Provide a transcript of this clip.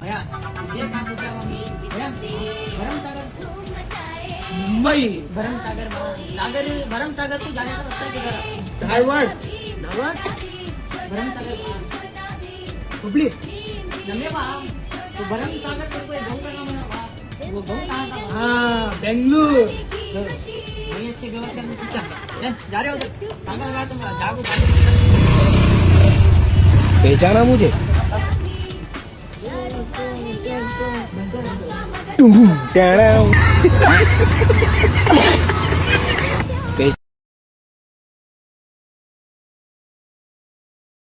भैया ये कहाँ से क्या भैया भरम सागर मुंबई भरम सागर भरम सागर तू जाने का रास्ता किधर है धारवाड भरम सागर हुबली नमे वहाँ तो भरम सागर तेरे को एक गाँव का नाम है वहाँ वो गाँव कहाँ का हाँ बेंगलुरु वही अच्छे व्यवस्था में पूछा जा रहे हो तो तांगा लगा तुम जागो पहचाना मुझे टेढ़ा